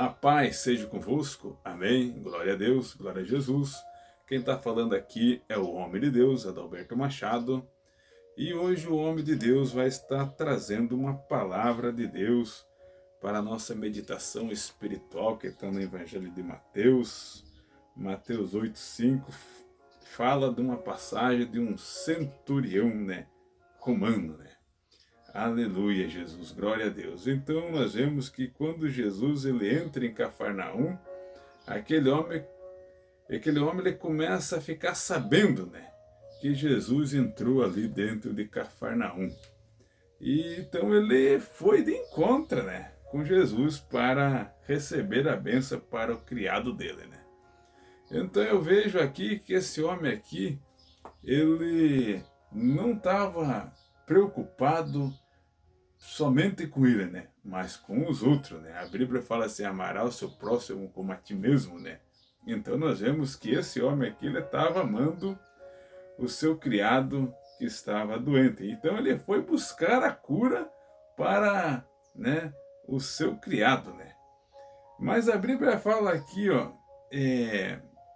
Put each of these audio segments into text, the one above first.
A paz seja convosco. Amém. Glória a Deus, glória a Jesus. Quem está falando aqui é o homem de Deus, Adalberto Machado. E hoje o homem de Deus vai estar trazendo uma palavra de Deus para a nossa meditação espiritual, que está no Evangelho de Mateus. Mateus 8,5 fala de uma passagem de um centurião, romano, Aleluia, Jesus, glória a Deus. Então nós vemos que quando Jesus ele entra em Cafarnaum, aquele homem ele começa a ficar sabendo, que Jesus entrou ali dentro de Cafarnaum. E então ele foi de encontro, com Jesus para receber a bênção para o criado dele, Então eu vejo aqui que esse homem aqui, ele não estava preocupado somente com ele, mas com os outros, A Bíblia fala assim, amará o seu próximo como a ti mesmo, Então nós vemos que esse homem aqui, ele estava amando o seu criado que estava doente. Então ele foi buscar a cura para, o seu criado, Mas a Bíblia fala aqui,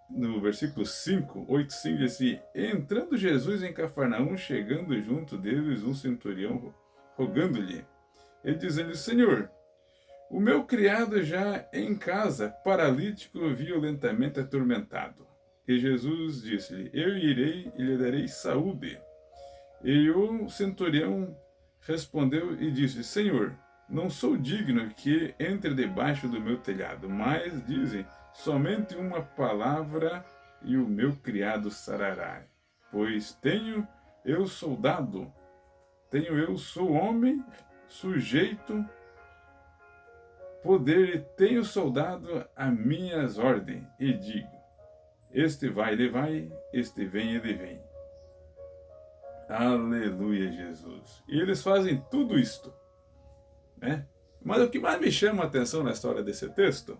no versículo 5, 8,5, diz assim, entrando Jesus em Cafarnaum, chegando junto deles um centurião, rogando-lhe, ele dizendo, Senhor, o meu criado já em casa, paralítico, violentamente atormentado. E Jesus disse-lhe, eu irei e lhe darei saúde. E o centurião respondeu e disse, Senhor, não sou digno que entre debaixo do meu telhado, mas dizem, somente uma palavra e o meu criado sarará. Pois sou homem, sujeito, poder e tenho soldado a minhas ordens, e digo, este vai, ele vai, este vem, ele vem. Aleluia, Jesus. E eles fazem tudo isto, Mas o que mais me chama a atenção na história desse texto,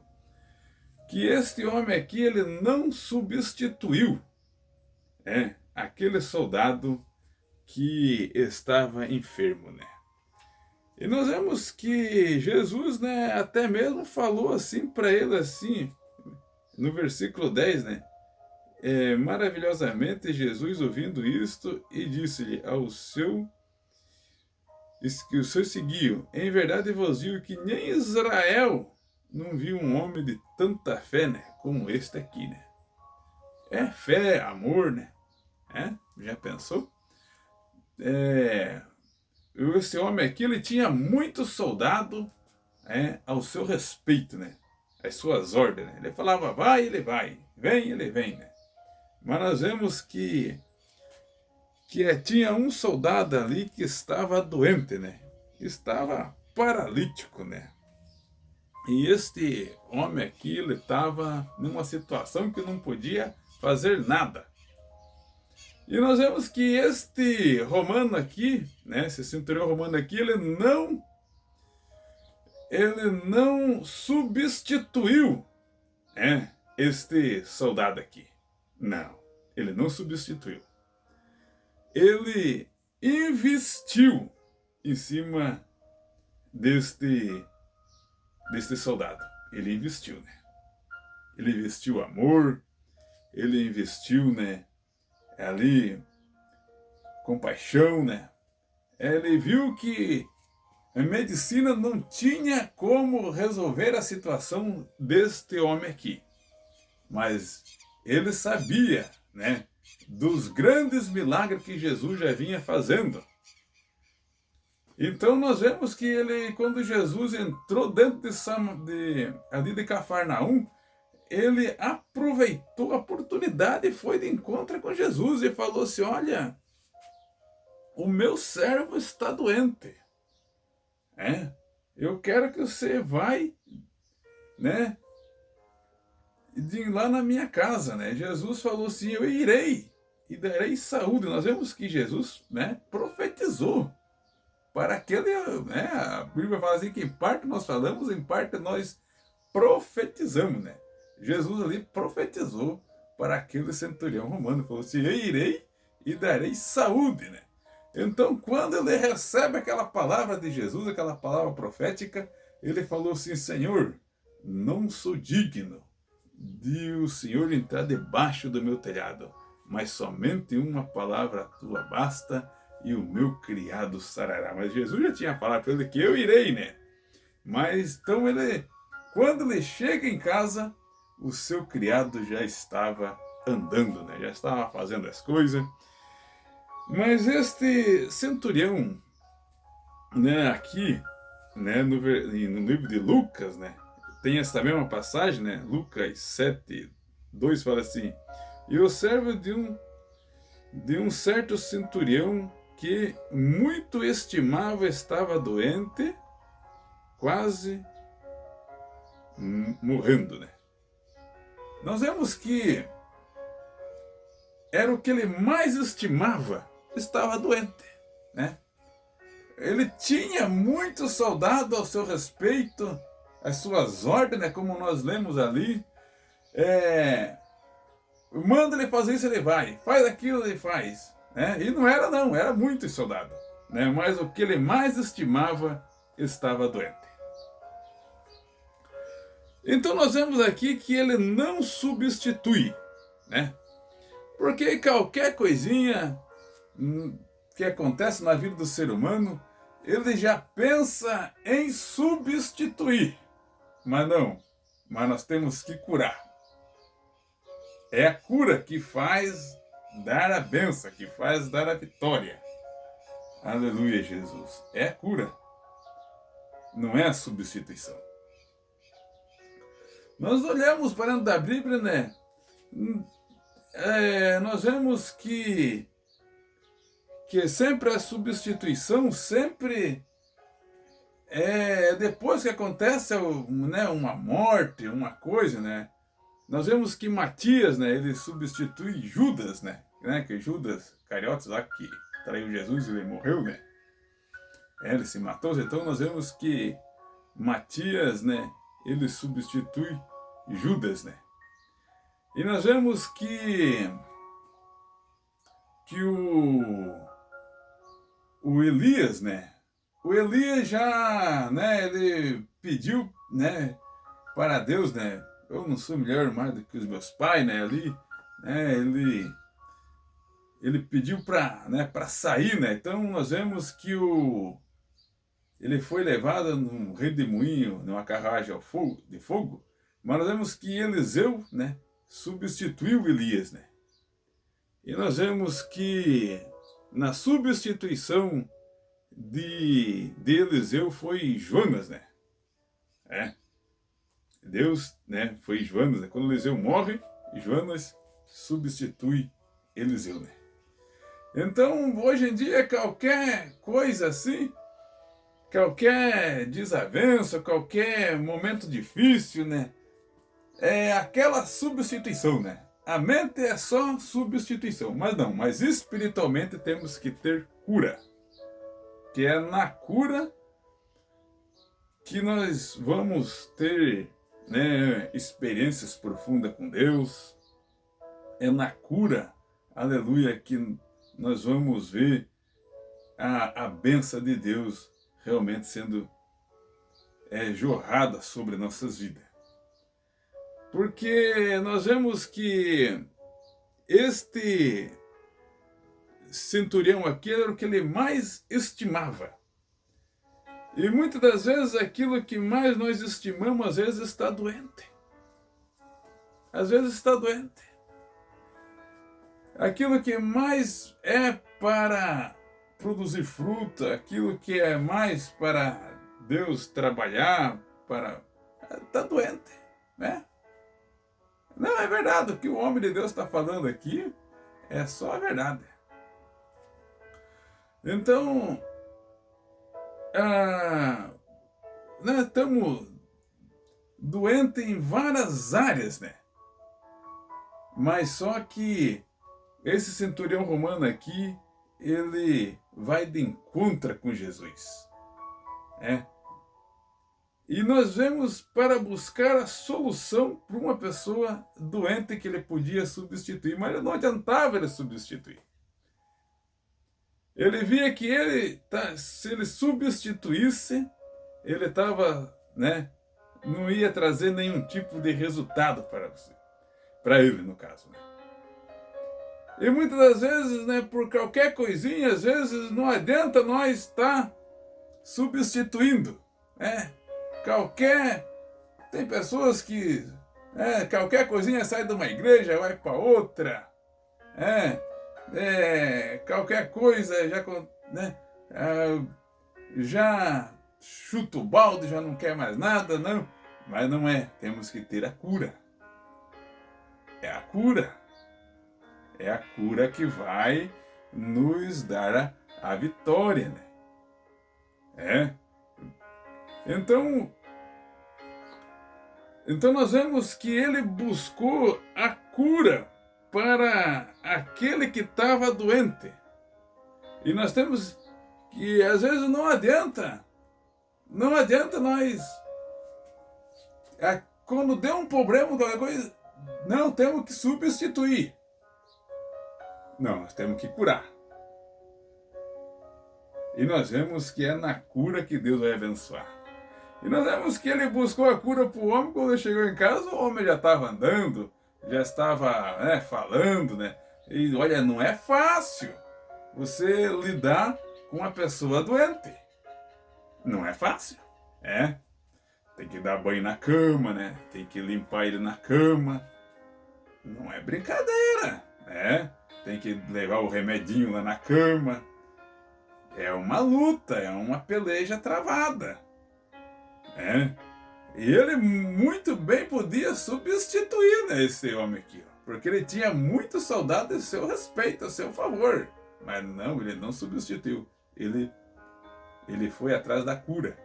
que este homem aqui, ele não substituiu, aquele soldado que estava enfermo, E nós vemos que Jesus, até mesmo falou assim para ele, assim, no versículo 10, maravilhosamente Jesus ouvindo isto e disse-lhe que os seus seguiam, em verdade vos digo que nem Israel não viu um homem de tanta fé, como este aqui, É fé, amor, Já pensou? Esse homem aqui, ele tinha muito soldado, ao seu respeito, As suas ordens, Ele falava, vai, ele vai, vem, ele vem, Mas nós vemos que tinha um soldado ali que estava doente, Estava paralítico, E este homem aqui, ele estava numa situação que não podia fazer nada. E nós vemos que este romano aqui, esse centurião romano aqui, ele não substituiu, este soldado aqui. Não, ele não substituiu. Ele investiu em cima deste soldado. Ele investiu, Ele investiu amor, ele investiu, ali compaixão, Ele viu que a medicina não tinha como resolver a situação deste homem aqui. Mas ele sabia, dos grandes milagres que Jesus já vinha fazendo. Então nós vemos que quando Jesus entrou dentro ali de Cafarnaum, ele aproveitou a oportunidade e foi de encontro com Jesus e falou assim, olha, o meu servo está doente, eu quero que você vai, lá na minha casa, Jesus falou assim, eu irei e darei saúde. Nós vemos que Jesus, profetizou para aquele, a Bíblia fala assim que em parte nós falamos, em parte nós profetizamos, Jesus ali profetizou para aquele centurião romano, falou assim, eu irei e darei saúde, Então, quando ele recebe aquela palavra de Jesus, aquela palavra profética, ele falou assim, Senhor, não sou digno de o Senhor entrar debaixo do meu telhado, mas somente uma palavra tua basta e o meu criado sarará. Mas Jesus já tinha falado para ele que eu irei, né? Mas então quando ele chega em casa, o seu criado já estava andando, né? Já estava fazendo as coisas. Mas este centurião, né, aqui, né, no livro de Lucas, né, tem essa mesma passagem, né, Lucas 7:2 fala assim: e o servo de um certo centurião que muito estimava estava doente, quase morrendo, né? Nós vemos que era o que ele mais estimava, estava doente, né? Ele tinha muito soldado ao seu respeito, as suas ordens, né, como nós lemos ali. Manda ele fazer isso, ele vai. Faz aquilo, ele faz. Né? E não era não, era muito soldado. Né? Mas o que ele mais estimava estava doente. Então nós vemos aqui que ele não substitui, né? Porque qualquer coisinha que acontece na vida do ser humano, ele já pensa em substituir. Mas não, mas nós temos que curar. É a cura que faz dar a bênção, que faz dar a vitória. Aleluia, Jesus. É a cura, não é a substituição. Nós olhamos para dentro da Bíblia, né? Nós vemos que sempre a substituição, sempre depois que acontece, né, uma morte, uma coisa, né? Nós vemos que Matias, né, ele substitui Judas, né? Que Judas Cariotes lá que traiu Jesus e ele morreu, né? Ele se matou. Então nós vemos que Matias, né, ele substitui Judas, né? E nós vemos que o Elias, né? O Elias já, né, ele pediu, né, para Deus, né? Eu não sou melhor mais do que os meus pais, né? Ali, né? Ele pediu para sair, né? Então nós vemos que ele foi levado num redemoinho, numa carruagem de fogo, mas nós vemos que Eliseu, né, substituiu Elias, né? E nós vemos que na substituição de Eliseu foi Jonas, né? Deus, né, foi Jonas, né? Quando Eliseu morre, Jonas substitui Eliseu, né? Então, hoje em dia, qualquer coisa assim, qualquer desavença, qualquer momento difícil, né? É aquela substituição, né? A mente é só substituição, mas espiritualmente temos que ter cura. Que é na cura que nós vamos ter, né, experiências profundas com Deus. É na cura, aleluia, que nós vamos ver a bênção de Deus realmente sendo jorrada sobre nossas vidas. Porque nós vemos que este centurião aqui era o que ele mais estimava. E muitas das vezes aquilo que mais nós estimamos, às vezes está doente. Às vezes está doente. Aquilo que mais é para produzir fruta, aquilo que é mais para Deus trabalhar, está doente, né? Não, é verdade, o que o homem de Deus está falando aqui é só a verdade. Então, nós estamos doentes em várias áreas, né? Mas só que esse centurião romano aqui, ele vai de encontro com Jesus. E nós vemos para buscar a solução para uma pessoa doente que ele podia substituir, mas não adiantava ele substituir. Ele via que se ele substituísse, ele estava, né, não ia trazer nenhum tipo de resultado para você. Para ele, no caso, né? E muitas das vezes, né, por qualquer coisinha, às vezes não adianta nós estar substituindo, né? Tem pessoas que qualquer coisinha sai de uma igreja, vai para outra, qualquer coisa já, né, já chuta o balde, já não quer mais nada, não. Mas não é, temos que ter a cura. É a cura. É a cura que vai nos dar a vitória, né? Então nós vemos que ele buscou a cura para aquele que estava doente. E nós temos que, às vezes, não adianta nós, quando deu um problema, qualquer coisa, não temos que substituir. Não, nós temos que curar. E nós vemos que é na cura que Deus vai abençoar. E nós vemos que ele buscou a cura para o homem. Quando ele chegou em casa, o homem já estava andando, já estava falando, né? E olha, não é fácil você lidar com uma pessoa doente. Não é fácil. Tem que dar banho na cama, né? Tem que limpar ele na cama. Não é brincadeira, né? Tem que levar o remedinho lá na cama. É uma luta, é uma peleja travada. E ele muito bem podia substituir, né, esse homem aqui, porque ele tinha muito soldado a seu respeito, a seu favor. Mas não, ele não substituiu. Ele foi atrás da cura.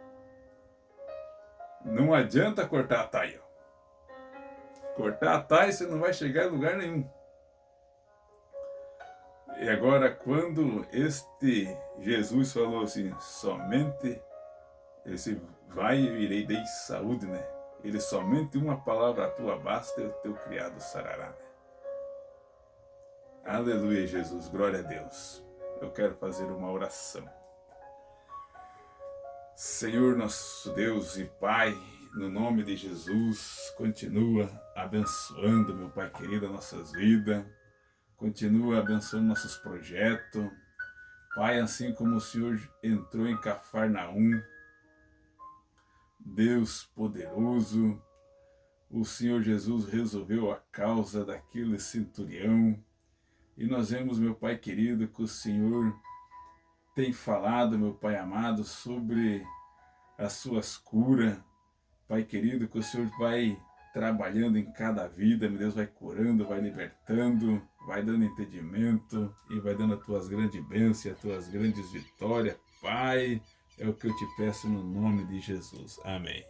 Não adianta cortar a taia. Cortar a taia você não vai chegar em lugar nenhum. E agora, quando este Jesus falou assim, somente esse vai e irei dei saúde, né? Ele somente uma palavra tua basta e o teu criado sarará, né? Aleluia, Jesus, glória a Deus. Eu quero fazer uma oração. Senhor nosso Deus e Pai, no nome de Jesus, continua abençoando, meu Pai querido, nossas vidas. Continua abençoando nossos projetos. Pai, assim como o Senhor entrou em Cafarnaum, Deus poderoso, o Senhor Jesus resolveu a causa daquele centurião. E nós vemos, meu Pai querido, que o Senhor tem falado, meu Pai amado, sobre as suas curas. Pai querido, que o Senhor vai trabalhando em cada vida, meu Deus, vai curando, vai libertando, vai dando entendimento e vai dando as tuas grandes bênçãos, as tuas grandes vitórias. Pai, é o que eu te peço no nome de Jesus. Amém.